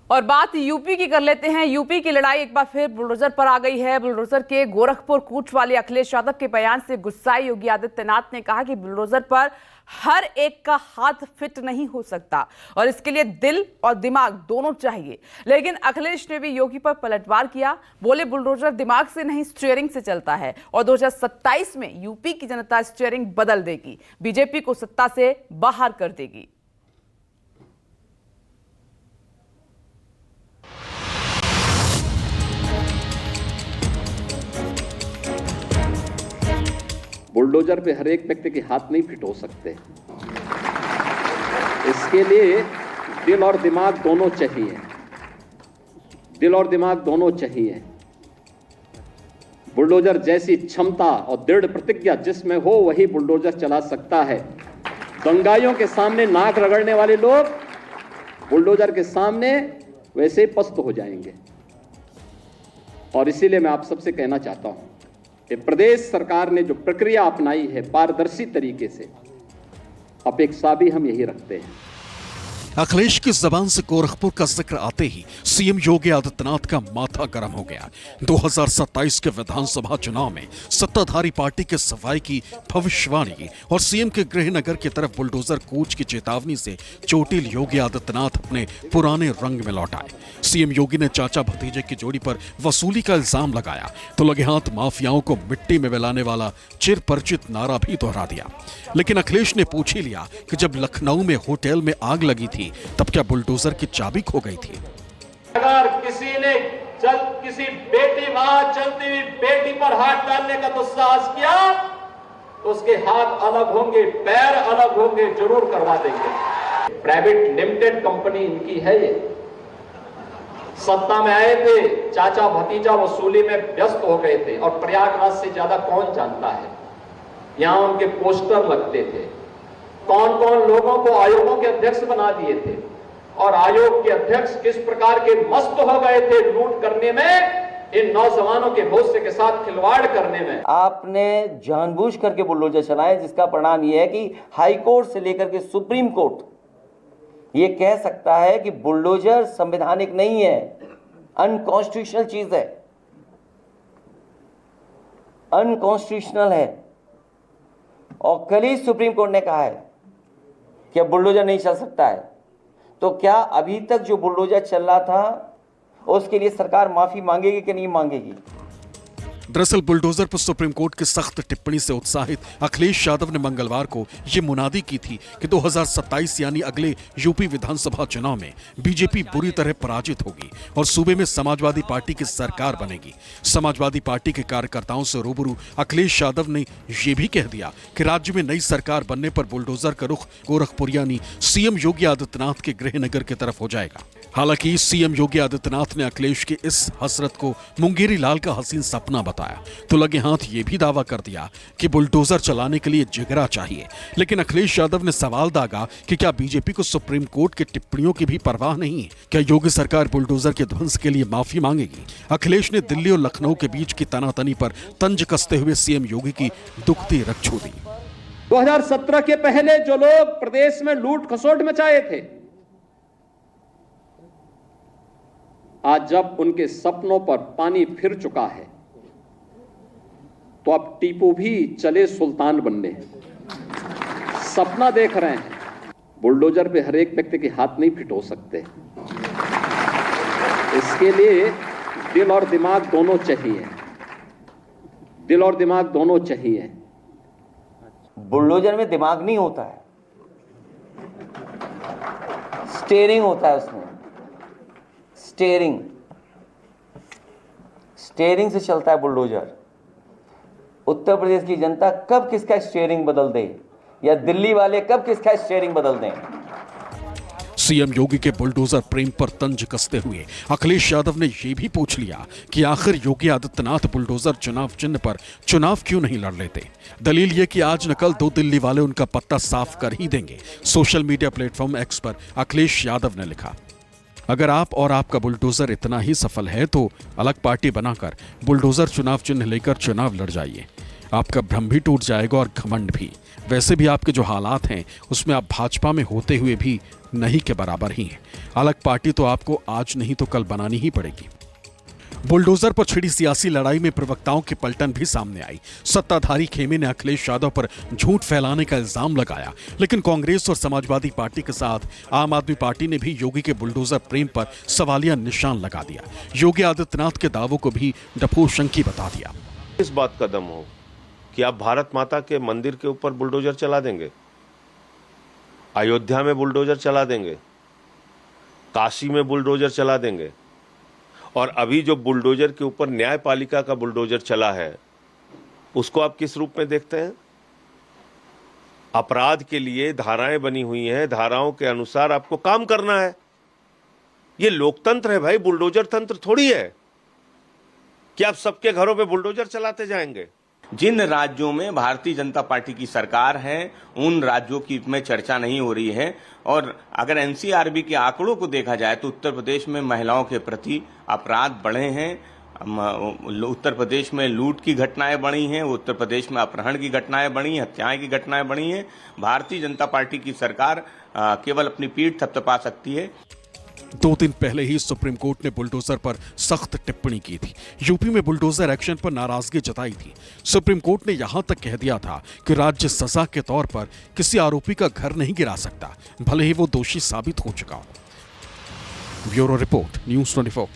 और बात यूपी की कर लेते हैं। यूपी की लड़ाई एक बार फिर बुलडोजर पर आ गई है। बुलडोजर के गोरखपुर कूच वाले अखिलेश यादव के बयान से गुस्साए योगी आदित्यनाथ ने कहा कि बुलडोजर पर हर एक का हाथ फिट नहीं हो सकता और इसके लिए दिल और दिमाग दोनों चाहिए। लेकिन अखिलेश ने भी योगी पर पलटवार किया। बोले बुलडोजर दिमाग से नहीं स्टीयरिंग से चलता है और 2027 में यूपी की जनता स्टीयरिंग बदल देगी, बीजेपी को सत्ता से बाहर कर देगी। बुलडोजर पे हर एक व्यक्ति के हाथ नहीं फिट हो सकते। इसके लिए दिल और दिमाग दोनों चाहिए, दिल और दिमाग दोनों चाहिए। बुलडोजर जैसी क्षमता और दृढ़ प्रतिज्ञा जिसमें हो वही बुलडोजर चला सकता है। दंगाइयों के सामने नाक रगड़ने वाले लोग बुलडोजर के सामने वैसे ही पस्त हो जाएंगे। और इसीलिए मैं आप सबसे कहना चाहता हूं, प्रदेश सरकार ने जो प्रक्रिया अपनाई है पारदर्शी तरीके से, अपेक्षा भी हम यही रखते हैं। अखिलेश की जबान से गोरखपुर का जिक्र आते ही सीएम योगी आदित्यनाथ का माथा गर्म हो गया। 2027 के विधानसभा चुनाव में सत्ताधारी पार्टी के सफाई की भविष्यवाणी और सीएम के गृहनगर की तरफ बुलडोजर कूच की चेतावनी से चोटिल योगी आदित्यनाथ अपने पुराने रंग में लौट आए। सीएम योगी ने चाचा भतीजे की जोड़ी पर वसूली का इल्जाम लगाया तो लगे हाथ माफियाओं को मिट्टी में मिलाने वाला चिर परिचित नारा भी दोहरा दिया। लेकिन अखिलेश ने पूछ ही लिया कि जब लखनऊ में होटल में आग लगी थी तब क्या बुलडोजर की चाबी खो गई थी? अगर किसी ने किसी बेटी वहां चलती हुई बेटी पर हाथ डालने का दुस्साहस किया तो उसके हाथ अलग होंगे, पैर अलग होंगे, जरूर करवा देंगे। प्राइवेट लिमिटेड कंपनी इनकी है। ये सत्ता में आए थे, चाचा भतीजा वसूली में व्यस्त हो गए थे और प्रयागराज से ज्यादा कौन जानता है। यहां उनके पोस्टर लगते थे, कौन कौन लोगों को आयोगों के अध्यक्ष बना दिए थे और आयोग के अध्यक्ष किस प्रकार के मस्त हो गए थे लूट करने में, इन नौजवानों के भविष्य के साथ खिलवाड़ करने में। आपने जानबूझ करके बुलडोजर चलाए, जिसका परिणाम यह है कि हाई कोर्ट से लेकर के सुप्रीम कोर्ट ये कह सकता है कि बुलडोजर संवैधानिक नहीं है, अनकॉन्स्टिट्यूशनल चीज है, अनकॉन्स्टिट्यूशनल है। और कल ही सुप्रीम कोर्ट ने कहा है कि बुलडोजर नहीं चल सकता है। तो क्या अभी तक जो बुलडोजर चल रहा था उसके लिए सरकार माफी मांगेगी कि नहीं मांगेगी? दरअसल बुलडोजर पर सुप्रीम कोर्ट की सख्त टिप्पणी से उत्साहित अखिलेश यादव ने मंगलवार को ये मुनादी की थी कि 2027 यानी अगले यूपी विधानसभा चुनाव में बीजेपी बुरी तरह पराजित होगी और सूबे में समाजवादी पार्टी की सरकार बनेगी। समाजवादी पार्टी के कार्यकर्ताओं से रूबरू अखिलेश यादव ने यह भी कह दिया कि राज्य में नई सरकार बनने पर बुलडोजर का रुख गोरखपुर यानी सीएम योगी आदित्यनाथ के गृहनगर की तरफ हो जाएगा। हालांकि सीएम योगी आदित्यनाथ ने अखिलेश की इस हसरत को मुंगेरी लाल का हसीन सपना बताया तो लगे हाथ ये भी दावा कर दिया कि बुलडोजर चलाने के लिए जिगरा चाहिए। लेकिन अखिलेश यादव ने सवाल दागा कि क्या बीजेपी को सुप्रीम कोर्ट की टिप्पणियों की भी परवाह नहीं है? क्या योगी सरकार बुलडोजर के ध्वंस के लिए माफी मांगेगी? अखिलेश ने दिल्ली और लखनऊ के बीच की तनातनी पर तंज कसते हुए सीएम योगी की दुखती रख छू दी। 2017 के पहले जो लोग प्रदेश में लूट खसोट मचाए थे, आज जब उनके सपनों पर पानी फिर चुका है तो अब टीपू भी चले सुल्तान बनने। सपना देख रहे हैं। बुलडोजर पे हर एक व्यक्ति के हाथ नहीं फिट हो सकते। इसके लिए दिल और दिमाग दोनों चाहिए, दिल और दिमाग दोनों चाहिए। बुलडोजर में दिमाग नहीं होता है, स्टीयरिंग होता है उसमें। स्टीयरिंग से चलता है बुलडोजर। उत्तर प्रदेश की जनता कब किसका स्टीयरिंग बदल दे या दिल्ली वाले कब किसका स्टीयरिंग बदल दें? सीएम योगी के बुलडोजर प्रेम पर तंज कसते हुए अखिलेश यादव ने यह भी पूछ लिया कि आखिर योगी आदित्यनाथ बुलडोजर चुनाव चिन्ह पर चुनाव क्यों नहीं लड़ लेते। दलील यह कि आज न कल दो दिल्ली वाले उनका पत्ता साफ कर ही देंगे। सोशल मीडिया प्लेटफॉर्म एक्स पर अखिलेश यादव ने लिखा, अगर आप और आपका बुलडोजर इतना ही सफल है तो अलग पार्टी बनाकर बुलडोजर चुनाव चिन्ह लेकर चुनाव लड़ जाइए। आपका भ्रम भी टूट जाएगा और घमंड भी। वैसे भी आपके जो हालात हैं उसमें आप भाजपा में होते हुए भी नहीं के बराबर ही हैं। अलग पार्टी तो आपको आज नहीं तो कल बनानी ही पड़ेगी। बुलडोजर पर छिड़ी सियासी लड़ाई में प्रवक्ताओं की पलटन भी सामने आई। सत्ताधारी खेमे ने अखिलेश यादव पर झूठ फैलाने का इल्जाम लगाया, लेकिन कांग्रेस और समाजवादी पार्टी के साथ आम आदमी पार्टी ने भी योगी के बुलडोजर प्रेम पर सवालिया निशान लगा दिया। योगी आदित्यनाथ के दावों को भी डफोशंकी बता दिया। इस बात का दम हो कि आप भारत माता के मंदिर के ऊपर बुलडोजर चला देंगे, अयोध्या में बुलडोजर चला देंगे, काशी में बुलडोजर चला देंगे, और अभी जो बुलडोजर के ऊपर न्यायपालिका का बुलडोजर चला है उसको आप किस रूप में देखते हैं? अपराध के लिए धाराएं बनी हुई हैं, धाराओं के अनुसार आपको काम करना है। ये लोकतंत्र है भाई, बुलडोजर तंत्र थोड़ी है कि आप सबके घरों पे बुलडोजर चलाते जाएंगे। जिन राज्यों में भारतीय जनता पार्टी की सरकार है उन राज्यों की में चर्चा नहीं हो रही है, और अगर एनसीआरबी के आंकड़ों को देखा जाए तो उत्तर प्रदेश में महिलाओं के प्रति अपराध बढ़े हैं, उत्तर प्रदेश में लूट की घटनाएं बढ़ी हैं, उत्तर प्रदेश में अपहरण की घटनाएं बढ़ी हैं, हत्याएं की घटनाएं बढ़ी हैं। भारतीय जनता पार्टी की सरकार केवल अपनी पीठ थपथपा सकती है। 2 दिन पहले ही सुप्रीम कोर्ट ने बुलडोजर पर सख्त टिप्पणी की थी। यूपी में बुलडोजर एक्शन पर नाराजगी जताई थी। सुप्रीम कोर्ट ने यहां तक कह दिया था कि राज्य सजा के तौर पर किसी आरोपी का घर नहीं गिरा सकता, भले ही वो दोषी साबित हो चुका हो। Bureau report, news 24।